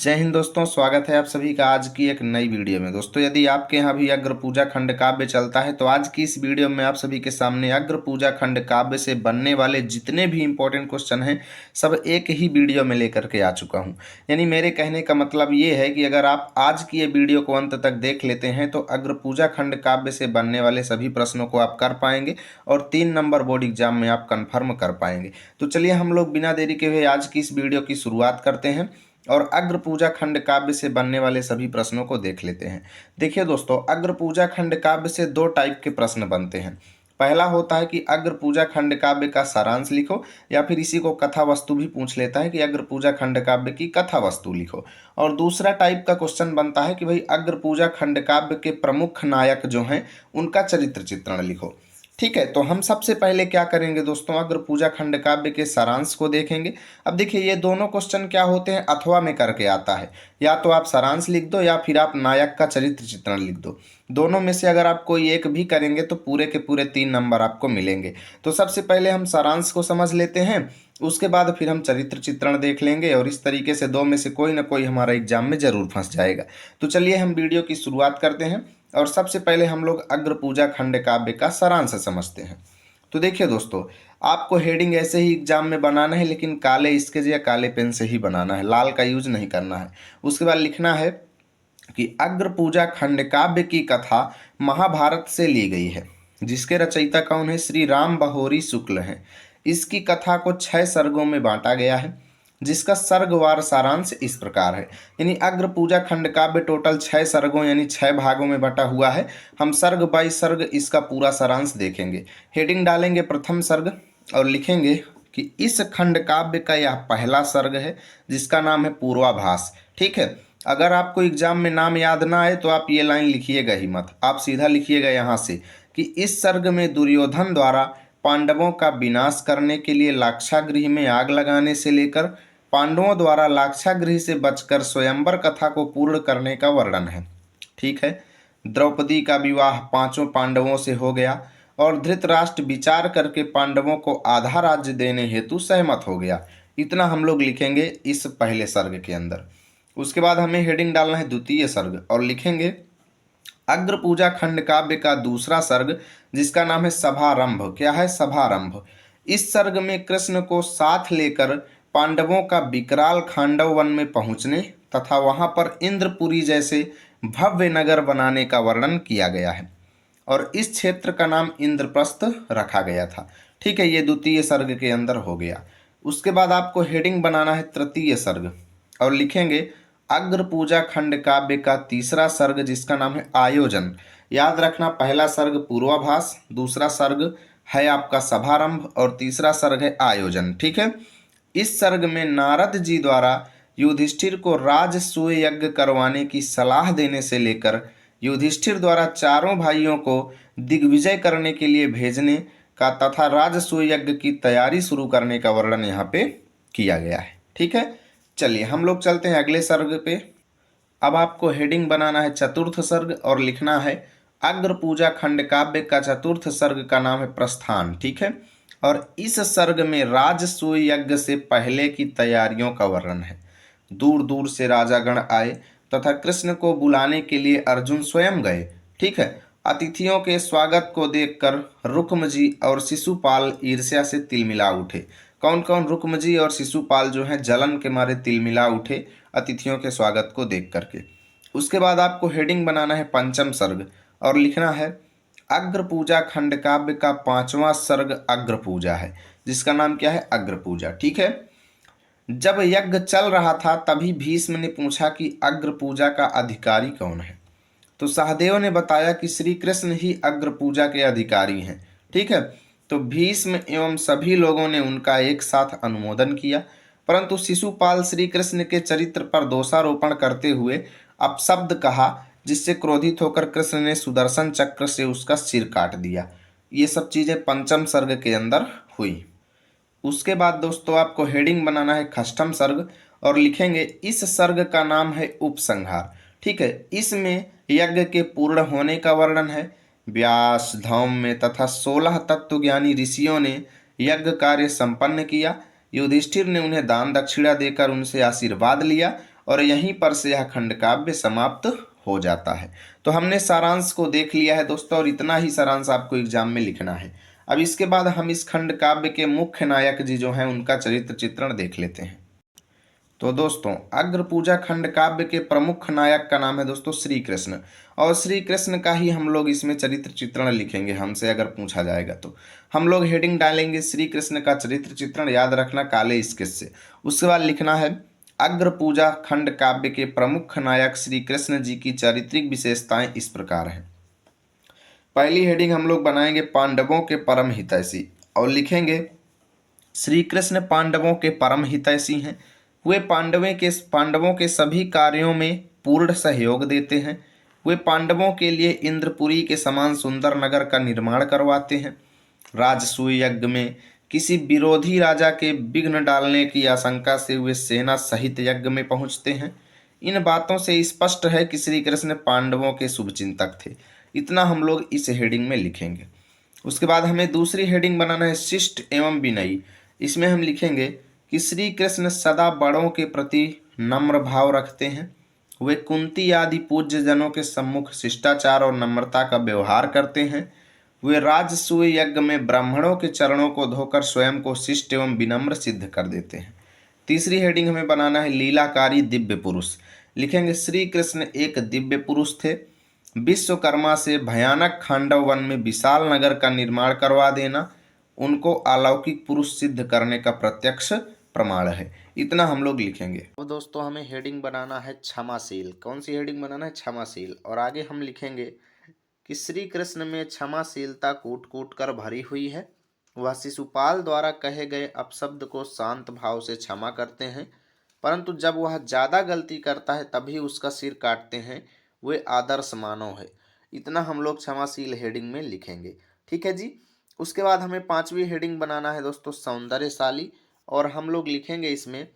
जय हिंद दोस्तों, स्वागत है आप सभी का आज की एक नई वीडियो में। दोस्तों, यदि आपके यहाँ भी अग्र पूजा खंड काव्य चलता है तो आज की इस वीडियो में आप सभी के सामने अग्र पूजा खंड काव्य से बनने वाले जितने भी इंपॉर्टेंट क्वेश्चन हैं सब एक ही वीडियो में लेकर के आ चुका हूँ। यानी मेरे कहने का मतलब ये है कि अगर आप आज की ये वीडियो को अंत तक देख लेते हैं तो अग्र पूजा खंड काव्य से बनने वाले सभी प्रश्नों को आप कर पाएंगे और 3 नंबर बोर्ड एग्जाम में आप कन्फर्म कर पाएंगे। तो चलिए हम लोग बिना देरी के हुए आज की इस वीडियो की शुरुआत करते हैं और अग्र पूजा खंड काव्य से बनने वाले सभी प्रश्नों को देख लेते हैं। देखिए दोस्तों, अग्र पूजा खंड काव्य से 2 टाइप के प्रश्न बनते हैं। पहला होता है कि अग्र पूजा खंड काव्य का सारांश लिखो, या फिर इसी को कथा वस्तु भी पूछ लेता है कि अग्र पूजा खंड काव्य की कथा वस्तु लिखो। और दूसरा टाइप का क्वेश्चन बनता है कि भाई अग्र पूजा खंड काव्य के प्रमुख नायक जो हैं उनका चरित्र चित्रण लिखो। ठीक है, तो हम सबसे पहले क्या करेंगे दोस्तों, अग्र पूजा खंड काव्य के सारांश को देखेंगे। अब देखिए, ये दोनों क्वेश्चन क्या होते हैं, अथवा में करके आता है। या तो आप सारांश लिख दो या फिर आप नायक का चरित्र चित्रण लिख दो। दोनों में से अगर आप कोई एक भी करेंगे तो पूरे के पूरे 3 नंबर आपको मिलेंगे। तो सबसे पहले हम सारांश को समझ लेते हैं, उसके बाद फिर हम चरित्र चित्रण देख लेंगे और इस तरीके से 2 में से कोई ना कोई हमारा एग्जाम में जरूर फंस जाएगा। तो चलिए हम वीडियो की शुरुआत करते हैं और सबसे पहले हम लोग अग्र पूजा खंड काव्य का सारांश समझते हैं। तो देखिए दोस्तों, आपको हेडिंग ऐसे ही एग्जाम में बनाना है, लेकिन काले स्केच या काले पेन से ही बनाना है, लाल का यूज नहीं करना है। उसके बाद लिखना है कि अग्र पूजा खंड काव्य की कथा महाभारत से ली गई है, जिसके रचयिता कौन है, श्री राम बहोरी शुक्ल हैं। इसकी कथा को 6 सर्गों में बांटा गया है, जिसका सर्गवार सारांश इस प्रकार है। यानी अग्र पूजा खंड काव्य टोटल 6 सर्गों यानी 6 भागों में बटा हुआ है। हम सर्ग बाई सर्ग इसका पूरा सारांश देखेंगे। हेडिंग डालेंगे प्रथम सर्ग और लिखेंगे कि इस खंड काव्य का यह पहला सर्ग है, जिसका नाम है पूर्वाभास। ठीक है, अगर आपको एग्जाम में नाम याद ना आए तो आप ये लाइन लिखिएगा ही मत, आप सीधा लिखिएगा यहाँ से कि इस सर्ग में दुर्योधन द्वारा पांडवों का विनाश करने के लिए लाक्षागृह में आग लगाने से लेकर पांडवों द्वारा लाक्षागृह से बचकर स्वयंवर कथा को पूर्ण करने का वर्णन है। ठीक है, द्रौपदी का विवाह 5 पांडवों से हो गया और धृतराष्ट्र विचार करके पांडवों को आधा राज्य देने हेतु सहमत हो गया। इतना हम लोग लिखेंगे इस पहले सर्ग के अंदर। उसके बाद हमें हेडिंग डालना है द्वितीय सर्ग और लिखेंगे अग्र पूजा खंड काव्य का दूसरा सर्ग, जिसका नाम है सभारंभ। क्या है, सभारंभ। इस सर्ग में कृष्ण को साथ लेकर पांडवों का विकराल खांडव वन में पहुंचने तथा वहां पर इंद्रपुरी जैसे भव्य नगर बनाने का वर्णन किया गया है और इस क्षेत्र का नाम इंद्रप्रस्थ रखा गया था। ठीक है, ये द्वितीय सर्ग के अंदर हो गया। उसके बाद आपको हेडिंग बनाना है तृतीय सर्ग और लिखेंगे अग्र पूजा खंड काव्य का तीसरा सर्ग, जिसका नाम है आयोजन। याद रखना, पहला सर्ग पूर्वाभास, दूसरा सर्ग है आपका सभारंभ और तीसरा सर्ग है आयोजन। ठीक है, इस सर्ग में नारद जी द्वारा युधिष्ठिर को राजसूय यज्ञ करवाने की सलाह देने से लेकर युधिष्ठिर द्वारा चारों भाइयों को दिग्विजय करने के लिए भेजने का तथा राजसूय यज्ञ की तैयारी शुरू करने का वर्णन यहाँ पे किया गया है। ठीक है, चलिए हम लोग चलते हैं अगले सर्ग पे। अब आपको हेडिंग बनाना है चतुर्थ सर्ग और लिखना है अग्र पूजा खंड काव्य का चतुर्थ सर्ग का नाम है प्रस्थान। ठीक है, और इस सर्ग में राजसूय यज्ञ से पहले की तैयारियों का वर्णन है। दूर दूर से राजागण आए तथा कृष्ण को बुलाने के लिए अर्जुन स्वयं गए। ठीक है, अतिथियों के स्वागत को देखकर रुक्मजी और शिशुपाल ईर्ष्या से तिलमिला उठे। कौन कौन, रुक्मजी और शिशुपाल जो हैं जलन के मारे तिलमिला उठे अतिथियों के स्वागत को देख करके। उसके बाद आपको हेडिंग बनाना है पंचम सर्ग और लिखना है अग्र पूजा खंड काव्य का 5वां सर्ग अग्र पूजा है, जिसका नाम क्या है, अग्र पूजा। ठीक है, जब यज्ञ चल रहा था तभी भीष्म ने पूछा कि अग्र पूजा का अधिकारी कौन है, तो सहदेव ने बताया कि श्री कृष्ण ही अग्र पूजा के अधिकारी हैं। ठीक है, तो भीष्म एवं सभी लोगों ने उनका एक साथ अनुमोदन किया, परंतु शिशुपाल श्री कृष्ण के चरित्र पर दोषारोपण करते हुए अपशब्द कहा, जिससे क्रोधित होकर कृष्ण ने सुदर्शन चक्र से उसका सिर काट दिया। ये सब चीजें पंचम सर्ग के अंदर हुई। उसके बाद दोस्तों आपको हेडिंग बनाना है षष्ठम सर्ग और लिखेंगे इस सर्ग का नाम है उपसंहार। ठीक है, इसमें यज्ञ के पूर्ण होने का वर्णन है। व्यास, धौम्य तथा 16 तत्वज्ञानी ऋषियों ने यज्ञ कार्य संपन्न किया। युधिष्ठिर ने उन्हें दान दक्षिणा देकर उनसे आशीर्वाद लिया और यहीं पर से यह खंड काव्य समाप्त हो जाता है। तो हमने सारांश को देख लिया है दोस्तों, और इतना ही सारांश आपको एग्जाम में लिखना है। अब इसके बाद हम इस खंड काव्य के मुख्य नायक जी जो हैं उनका चरित्र चित्रण देख लेते हैं। तो दोस्तों, अग्र पूजा खंड काव्य के प्रमुख नायक का नाम है दोस्तों श्री कृष्ण, और श्री कृष्ण का ही हम लोग इसमें चरित्र चित्रण लिखेंगे। हमसे अगर पूछा जाएगा तो हम लोग हेडिंग डालेंगे श्री कृष्ण का चरित्र चित्रण, याद रखना काले स्केच से। उसके बाद लिखना है अग्र पूजा खंड काव्य के प्रमुख नायक श्री कृष्ण जी की चारित्रिक विशेषताएं इस प्रकार हैं। पहली हेडिंग हम लोग बनाएंगे पांडवों के परम हितैषी, और लिखेंगे श्री कृष्ण पांडवों के परम हितैषी हैं। वे पांडवों के सभी कार्यों में पूर्ण सहयोग देते हैं। वे पांडवों के लिए इंद्रपुरी के समान सुंदर नगर का निर्माण करवाते हैं। राजसूय यज्ञ में किसी विरोधी राजा के विघ्न डालने की आशंका से वे सेना सहित यज्ञ में पहुंचते हैं। इन बातों से स्पष्ट है कि श्री कृष्ण पांडवों के शुभचिंतक थे। इतना हम लोग इस हेडिंग में लिखेंगे। उसके बाद हमें दूसरी हेडिंग बनाना है शिष्ट एवं विनयी। इसमें हम लिखेंगे कि श्री कृष्ण सदा बड़ों के प्रति नम्र भाव रखते हैं। वे कुंती आदि पूज्य जनों के सम्मुख शिष्टाचार और नम्रता का व्यवहार करते हैं। वे राजसूय यज्ञ में ब्राह्मणों के चरणों को धोकर स्वयं को शिष्ट एवं विनम्र सिद्ध कर देते हैं। तीसरी हेडिंग हमें बनाना है लीलाकारी दिव्य पुरुष। लिखेंगे श्री कृष्ण एक दिव्य पुरुष थे। विश्वकर्मा से भयानक खांडव वन में विशाल नगर का निर्माण करवा देना उनको अलौकिक पुरुष सिद्ध करने का प्रत्यक्ष प्रमाण है। इतना हम लोग लिखेंगे। अब दोस्तों, हमें हेडिंग बनाना है क्षमाशील। कौन सी हेडिंग बनाना है? क्षमाशील। और आगे हम लिखेंगे कि श्री कृष्ण में क्षमाशीलता कूट कूट कर भरी हुई है। वह शिशुपाल द्वारा कहे गए अपशब्द को शांत भाव से क्षमा करते हैं, परंतु जब वह ज़्यादा गलती करता है तभी उसका सिर काटते हैं। वे आदर्श मानव है। इतना हम लोग क्षमाशील हेडिंग में लिखेंगे। ठीक है जी। उसके बाद हमें पांचवी हेडिंग बनाना है दोस्तों सौंदर्यशाली, और हम लोग लिखेंगे इसमें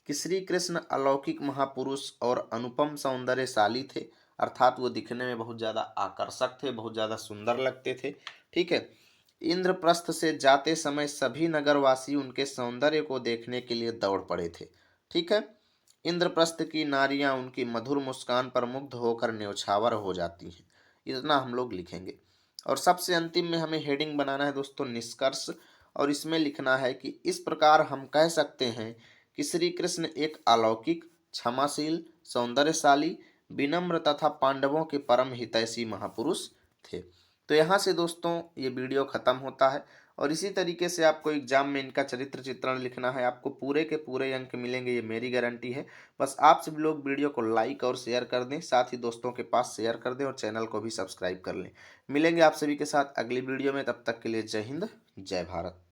कि श्री कृष्ण अलौकिक महापुरुष और अनुपम सौंदर्यशाली थे, अर्थात वो दिखने में बहुत ज़्यादा आकर्षक थे, बहुत ज़्यादा सुंदर लगते थे। ठीक है। इंद्रप्रस्थ से जाते समय सभी नगरवासी उनके सौंदर्य को देखने के लिए दौड़ पड़े थे। ठीक है। इंद्रप्रस्थ की नारियां उनकी मधुर मुस्कान पर मुग्ध होकर न्यौछावर हो जाती हैं। इतना हम लोग लिखेंगे। और सबसे अंतिम में हमें हेडिंग बनाना है दोस्तों निष्कर्ष, और इसमें लिखना है कि इस प्रकार हम कह सकते हैं कि श्री कृष्ण एक अलौकिक, क्षमाशील, सौंदर्यशाली, विनम्र तथा पांडवों के परम हितैषी महापुरुष थे। तो यहाँ से दोस्तों ये वीडियो ख़त्म होता है, और इसी तरीके से आपको एग्जाम में इनका चरित्र चित्रण लिखना है। आपको पूरे के पूरे अंक मिलेंगे, ये मेरी गारंटी है। बस आप सभी लोग वीडियो को लाइक और शेयर कर दें, साथ ही दोस्तों के पास शेयर कर दें, और चैनल को भी सब्सक्राइब कर लें। मिलेंगे आप सभी के साथ अगली वीडियो में, तब तक के लिए जय हिंद, जय भारत।